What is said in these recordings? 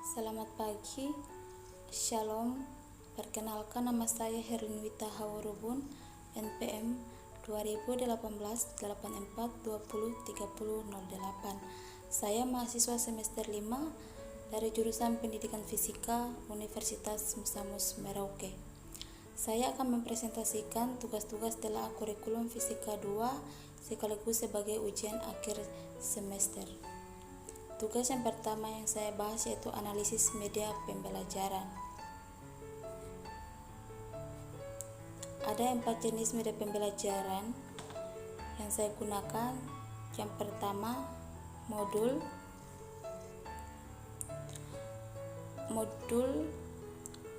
Selamat pagi, Shalom. Perkenalkan, nama saya Herlinwita Hawarubun, NPM 2018-84-20-3008. Saya mahasiswa semester 5 dari jurusan Pendidikan Fisika Universitas Musamus Merauke. Saya akan mempresentasikan tugas-tugas dalam kurikulum Fisika 2 sekaligus sebagai ujian akhir semester. Tugas yang pertama yang saya bahas yaitu analisis media pembelajaran. Ada 4 jenis media pembelajaran yang saya gunakan. Yang pertama, modul.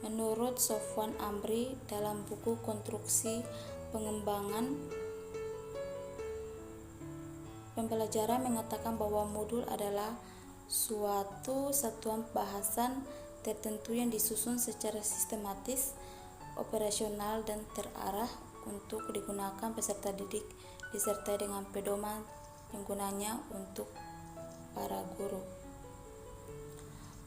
Menurut Sofwan Amri dalam buku Konstruksi Pengembangan Pembelajaran mengatakan bahwa modul adalah suatu satuan bahasan tertentu yang disusun secara sistematis, operasional, dan terarah untuk digunakan peserta didik disertai dengan pedoman penggunanya untuk para guru.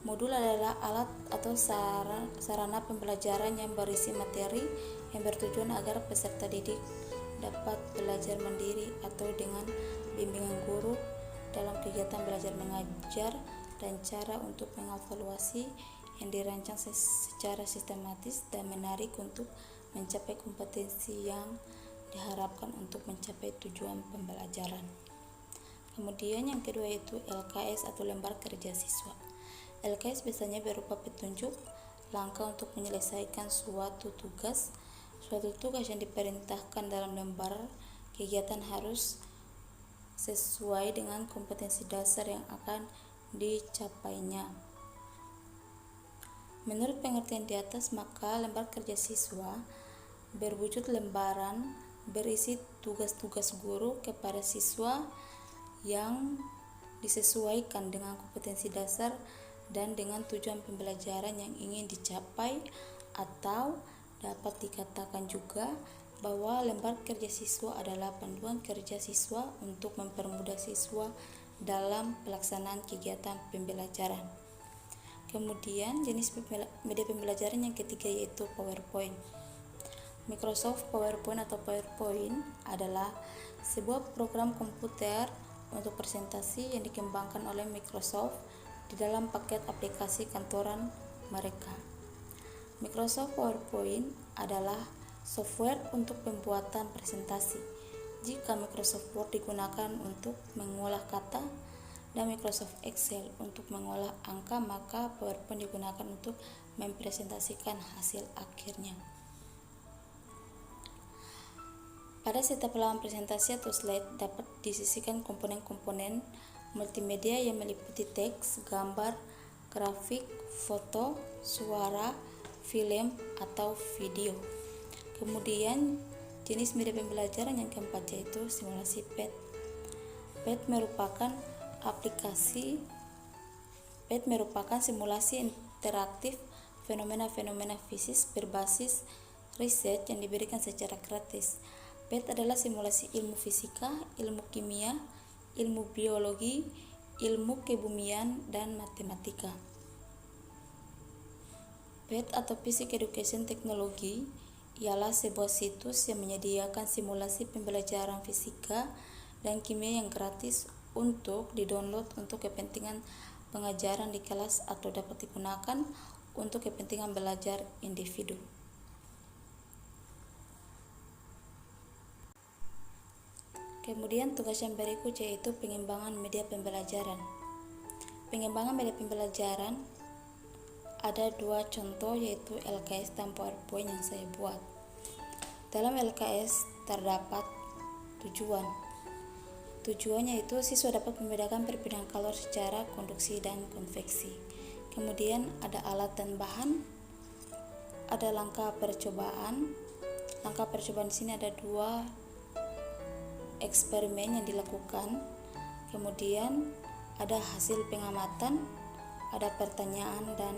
Modul adalah alat atau sarana pembelajaran yang berisi materi yang bertujuan agar peserta didik dapat belajar mandiri atau dengan bimbingan guru dalam kegiatan belajar mengajar, dan cara untuk mengevaluasi yang dirancang secara sistematis dan menarik untuk mencapai kompetensi yang diharapkan untuk mencapai tujuan pembelajaran. Kemudian yang kedua yaitu LKS atau lembar kerja siswa. LKS biasanya berupa petunjuk langkah untuk menyelesaikan suatu tugas. Suatu tugas yang diperintahkan dalam lembar kegiatan harus sesuai dengan kompetensi dasar yang akan dicapainya. Menurut pengertian di atas, maka lembar kerja siswa berwujud lembaran berisi tugas-tugas guru kepada siswa yang disesuaikan dengan kompetensi dasar dan dengan tujuan pembelajaran yang ingin dicapai, atau dapat dikatakan juga bahwa lembar kerja siswa adalah panduan kerja siswa untuk mempermudah siswa dalam pelaksanaan kegiatan pembelajaran. Kemudian jenis media pembelajaran yang ketiga yaitu PowerPoint. Microsoft PowerPoint atau PowerPoint adalah sebuah program komputer untuk presentasi yang dikembangkan oleh Microsoft di dalam paket aplikasi kantoran mereka. Microsoft PowerPoint adalah software untuk pembuatan presentasi. Jika Microsoft Word digunakan untuk mengolah kata dan Microsoft Excel untuk mengolah angka, maka PowerPoint digunakan untuk mempresentasikan hasil akhirnya. Pada setiap halaman presentasi atau slide dapat disisihkan komponen-komponen multimedia yang meliputi teks, gambar, grafik, foto, suara, film, atau video. Kemudian jenis media pembelajaran yang keempat yaitu simulasi PET. PET merupakan simulasi interaktif fenomena-fenomena fisik berbasis riset yang diberikan secara gratis. PET adalah simulasi ilmu fisika, ilmu kimia, ilmu biologi, ilmu kebumian, dan matematika. PET atau Physics Education Technology ialah sebuah situs yang menyediakan simulasi pembelajaran fisika dan kimia yang gratis untuk didownload untuk kepentingan pengajaran di kelas atau dapat digunakan untuk kepentingan belajar individu. Kemudian tugas yang berikut yaitu pengembangan media pembelajaran. Pengembangan media pembelajaran ada 2 contoh yaitu LKS dan PowerPoint yang saya buat. Dalam LKS terdapat tujuan. Tujuannya itu siswa dapat membedakan perbedaan kalor secara konduksi dan konveksi. Kemudian ada alat dan bahan. Ada langkah percobaan. Langkah percobaan di sini ada 2 eksperimen yang dilakukan. Kemudian ada hasil pengamatan, ada pertanyaan dan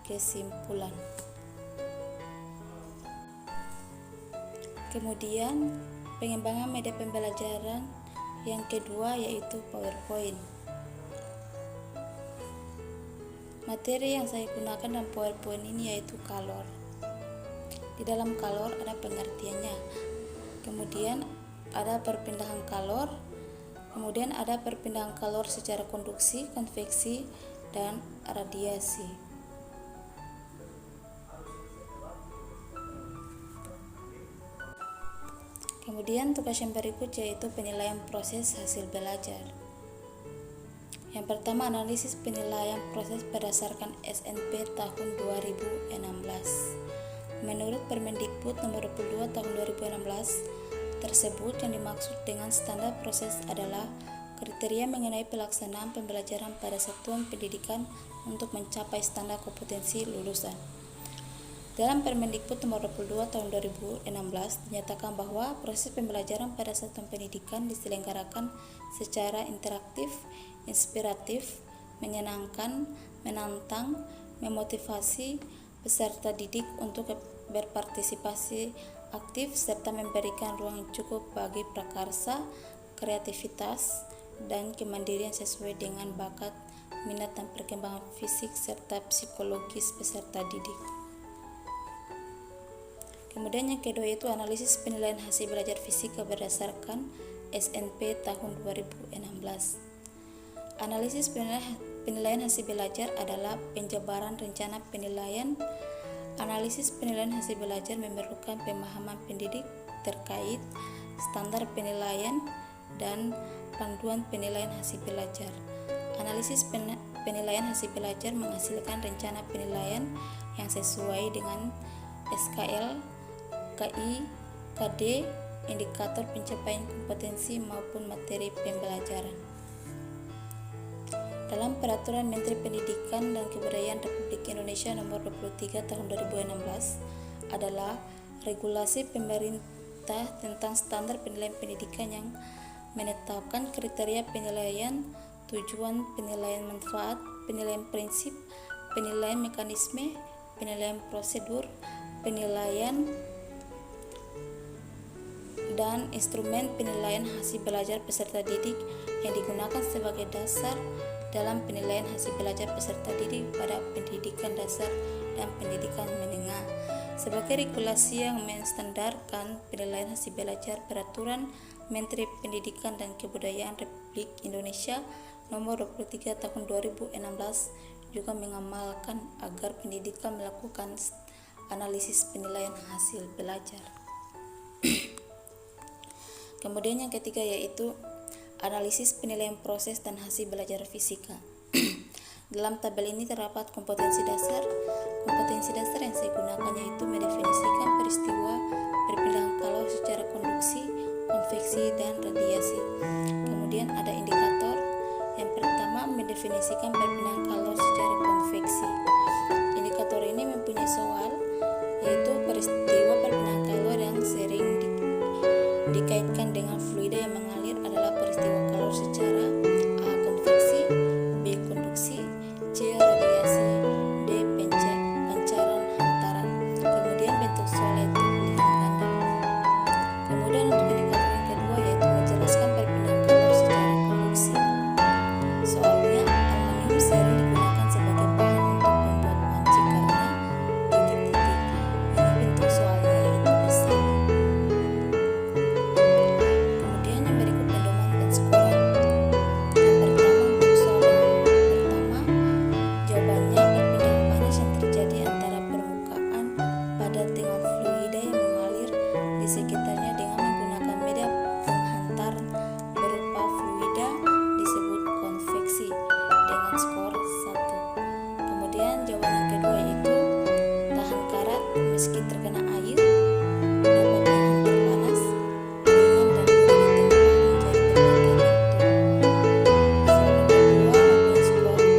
kesimpulan. Kemudian pengembangan media pembelajaran yang kedua yaitu PowerPoint. Materi yang saya gunakan dalam PowerPoint ini yaitu kalor. Di dalam kalor ada pengertiannya, kemudian ada perpindahan kalor, kemudian ada perpindahan kalor secara konduksi, konveksi, dan radiasi. Kemudian tugas yang berikut yaitu penilaian proses hasil belajar. Yang pertama, analisis penilaian proses berdasarkan SNP tahun 2016. Menurut Permendikbud nomor 22 tahun 2016 tersebut, yang dimaksud dengan standar proses adalah kriteria mengenai pelaksanaan pembelajaran pada satuan pendidikan untuk mencapai standar kompetensi lulusan. Dalam Permendikbud nomor 22 tahun 2016 dinyatakan bahwa proses pembelajaran pada satuan pendidikan diselenggarakan secara interaktif, inspiratif, menyenangkan, menantang, memotivasi peserta didik untuk berpartisipasi aktif serta memberikan ruang yang cukup bagi prakarsa, kreativitas, dan kemandirian sesuai dengan bakat, minat, dan perkembangan fisik serta psikologis peserta didik. Kemudian yang kedua itu analisis penilaian hasil belajar fisika berdasarkan SNP tahun 2016. Analisis penilaian hasil belajar adalah penjabaran rencana penilaian. Analisis penilaian hasil belajar memerlukan pemahaman pendidik terkait standar penilaian dan panduan penilaian hasil belajar. Analisis penilaian hasil belajar menghasilkan rencana penilaian yang sesuai dengan SKL, KI, KD, indikator pencapaian kompetensi maupun materi pembelajaran. Dalam Peraturan Menteri Pendidikan dan Kebudayaan Republik Indonesia Nomor 23 Tahun 2016 adalah regulasi pemerintah tentang standar penilaian pendidikan yang menetapkan kriteria penilaian, tujuan penilaian manfaat, penilaian prinsip, penilaian mekanisme, penilaian prosedur, penilaian dan instrumen penilaian hasil belajar peserta didik yang digunakan sebagai dasar dalam penilaian hasil belajar peserta didik pada pendidikan dasar dan pendidikan menengah. Sebagai regulasi yang menstandarkan penilaian hasil belajar, Peraturan Menteri Pendidikan dan Kebudayaan Republik Indonesia Nomor 23 Tahun 2016 juga mengamalkan agar pendidikan melakukan analisis penilaian hasil belajar. Kemudian yang ketiga yaitu analisis penilaian proses dan hasil belajar fisika. Dalam tabel ini terdapat kompetensi dasar. Kompetensi dasar yang saya gunakan yaitu mendefinisikan peristiwa perpindahan kalor secara konduksi, konveksi, dan radiasi. Kemudian ada indikator. Yang pertama, mendefinisikan perpindahan kalor secara konveksi. Indikator ini mempunyai soal, yaitu peristiwa perpindahan kalor yang sering dikaitkan dengan fluida yang mengalir adalah peristiwa kalor secara A. konveksi, B. konduksi, C. radiasi, D. pancaran hantaran. Kemudian bentuk soalnya itu pilihan ganda. Kemudian untuk indikator yang kedua yaitu menjelaskan perpindahan kalor secara konduksi. Soalnya aluminium sering digunakan sebagai bahan untuk membuat panci karena titik-titik. Ini bentuk soalnya yaitu besar. Kemudian yang berikut pedoman dan skor. Yang pertama, untuk soal yang pertama, jawabannya perpindahan panas yang terjadi antara permukaan padat dengan fluida yang mengalir di sekitarnya dengan menggunakan media penghantar berupa fluida disebut konveksi dengan skor 1. Kemudian jawaban yang kedua yaitu tahan karat meski terkena air, dapat menghantar panas, ringan dan mudah ditembakkan menjadi berbagai bentuk. Soal nomor 2 mempunyai skor 5.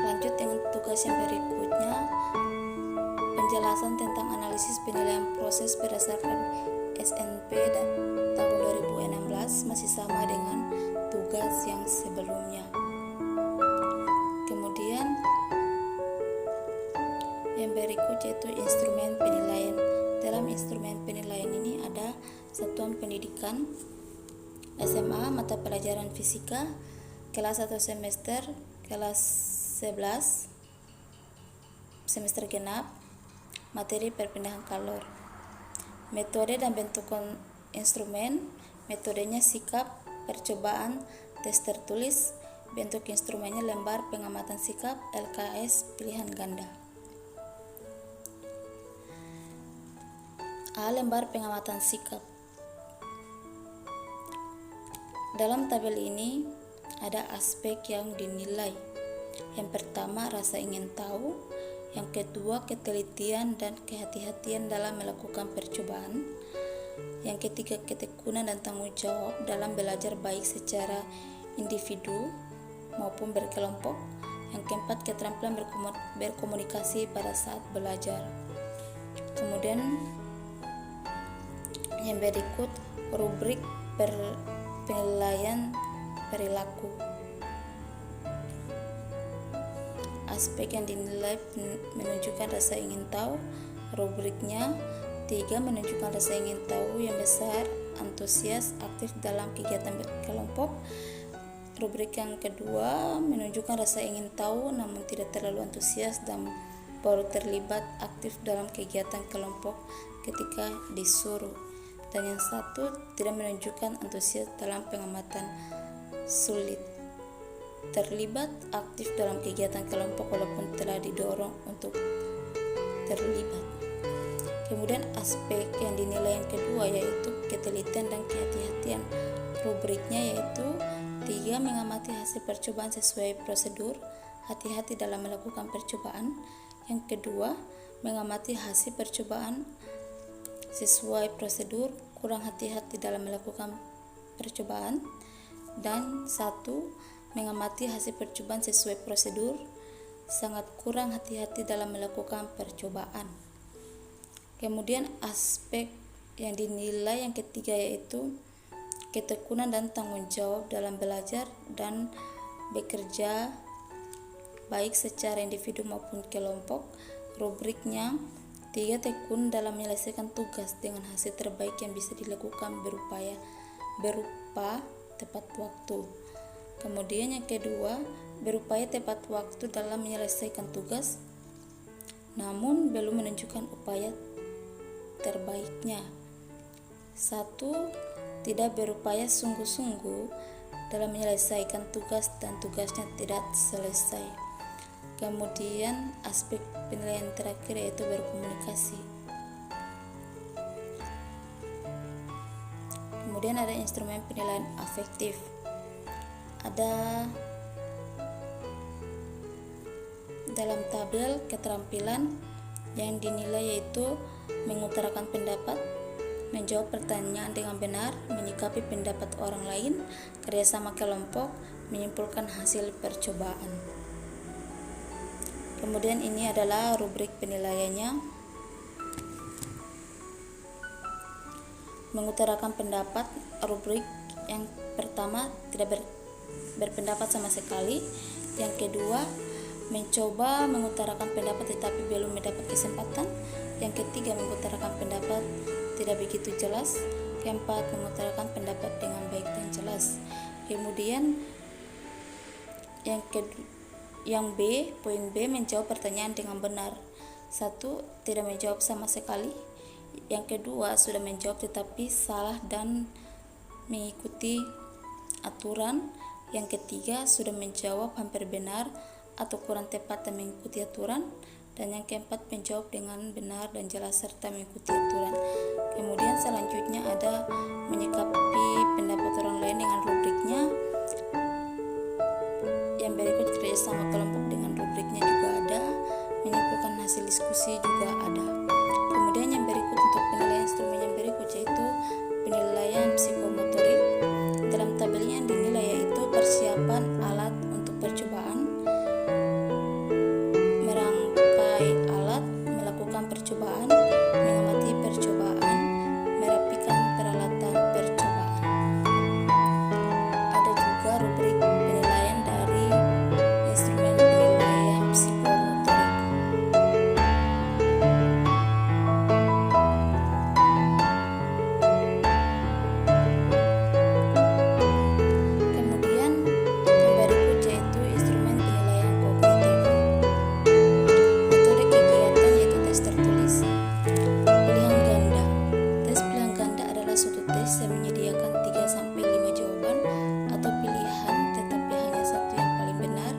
Lanjut dengan tugas yang berikutnya, penjelasan tentang analisis penilaian proses berdasarkan SNP dan tahun 2016 masih sama dengan tugas yang sebelumnya. Kemudian yang berikut yaitu instrumen penilaian. Dalam instrumen penilaian ini ada satuan pendidikan, SMA, mata pelajaran fisika, kelas atau semester kelas 11 semester genap, materi perpindahan kalor. Metode dan bentuk instrumen, metodenya sikap, percobaan, tes tertulis, bentuk instrumennya lembar pengamatan sikap, LKS, pilihan ganda. A. Lembar pengamatan sikap. Dalam tabel ini ada aspek yang dinilai. Yang pertama, rasa ingin tahu. Yang kedua, ketelitian dan kehati-hatian dalam melakukan percobaan. Yang ketiga, ketekunan dan tanggung jawab dalam belajar baik secara individu maupun berkelompok. Yang keempat, keterampilan berkomunikasi pada saat belajar. Kemudian yang berikut, rubrik penilaian perilaku. Aspek yang dinilai menunjukkan rasa ingin tahu. Rubriknya 3 menunjukkan rasa ingin tahu yang besar, antusias, aktif dalam kegiatan berkelompok. Rubrik yang kedua menunjukkan rasa ingin tahu namun tidak terlalu antusias dan baru terlibat aktif dalam kegiatan kelompok ketika disuruh. Dan yang satu tidak menunjukkan antusias dalam pengamatan, sulit terlibat aktif dalam kegiatan kelompok walaupun telah didorong untuk terlibat. Kemudian aspek yang dinilai yang kedua yaitu ketelitian dan kehati-hatian. Rubriknya yaitu 3 mengamati hasil percobaan sesuai prosedur, hati-hati dalam melakukan percobaan. Yang kedua, mengamati hasil percobaan sesuai prosedur, kurang hati-hati dalam melakukan percobaan. Dan 1, mengamati hasil percobaan sesuai prosedur, sangat kurang hati-hati dalam melakukan percobaan. Kemudian aspek yang dinilai yang ketiga yaitu ketekunan dan tanggung jawab dalam belajar dan bekerja baik secara individu maupun kelompok. Rubriknya 3 tekun dalam menyelesaikan tugas dengan hasil terbaik yang bisa dilakukan berupa tepat waktu. Kemudian yang kedua, berupaya tepat waktu dalam menyelesaikan tugas namun belum menunjukkan upaya terbaiknya. 1, tidak berupaya sungguh-sungguh dalam menyelesaikan tugas dan tugasnya tidak selesai. Kemudian aspek penilaian terakhir yaitu berkomunikasi. Kemudian ada instrumen penilaian afektif. Ada dalam tabel keterampilan yang dinilai yaitu mengutarakan pendapat, menjawab pertanyaan dengan benar, menyikapi pendapat orang lain, kerjasama kelompok, menyimpulkan hasil percobaan. Kemudian ini adalah rubrik penilaiannya. Mengutarakan pendapat, rubrik yang pertama tidak berpendapat sama sekali. Yang kedua, mencoba mengutarakan pendapat tetapi belum mendapat kesempatan. Yang ketiga, mengutarakan pendapat tidak begitu jelas. Keempat, mengutarakan pendapat dengan baik dan jelas. Kemudian yang B, poin B, menjawab pertanyaan dengan benar. 1, tidak menjawab sama sekali. Yang kedua, sudah menjawab tetapi salah dan mengikuti aturan. Yang ketiga, sudah menjawab hampir benar atau kurang tepat dan mengikuti aturan. Dan yang keempat, menjawab dengan benar dan jelas serta mengikuti aturan. Kemudian selanjutnya ada menyikapi pendapat orang lain dengan rubriknya. Yang berikut, kerjasama kelompok dengan rubriknya juga ada. Menyimpulkan hasil diskusi juga ada. Kemudian yang berikut untuk penilaian instrumen yang berikut yaitu penilaian psikomotorik. Dalam tabelnya yang dinilai yaitu persiapan alat untuk percobaan, merangkai alat, melakukan percobaan, mengamati percobaan, merapikan peralatan percobaan. Ada juga rubrik penilaian dari instrumen suatu tes yang menyediakan 3-5 jawaban atau pilihan, tetapi hanya satu yang paling benar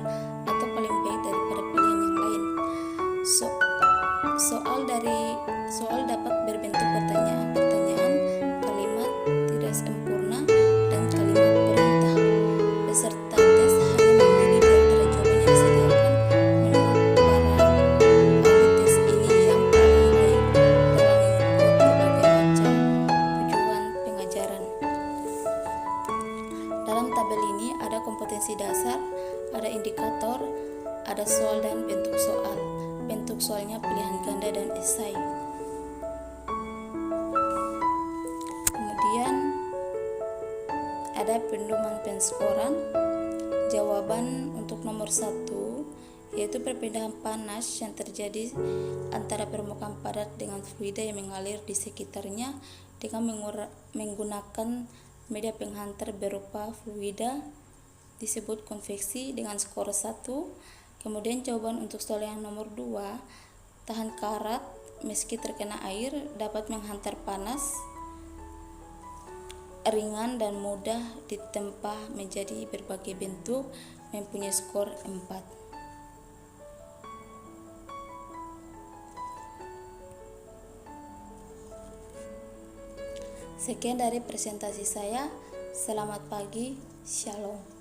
atau paling baik daripada pilihan yang lain. Soal dapat berbentuk pertanyaan, kalimat tidak sempurna, dan kalimat perintah. Peserta tes hanya memilih di antara jawaban yang disediakan menurut para ahli tes ini yang paling baik dalam mengukur berbagai macam tujuan pengajaran. Dalam tabel ini ada kompetensi dasar, ada indikator, ada soal dan bentuk soal. Bentuk soalnya pilihan ganda dan esai. Kemudian ada pedoman penskoran. Jawaban untuk nomor 1 yaitu perpindahan panas yang terjadi antara permukaan padat dengan fluida yang mengalir di sekitarnya dengan menggunakan media penghantar berupa fluida disebut konveksi dengan skor 1. Kemudian jawaban untuk soal yang nomor 2, tahan karat meski terkena air, dapat menghantar panas, ringan dan mudah ditempa menjadi berbagai bentuk, mempunyai skor 4. Sekian dari presentasi saya. Selamat pagi, shalom.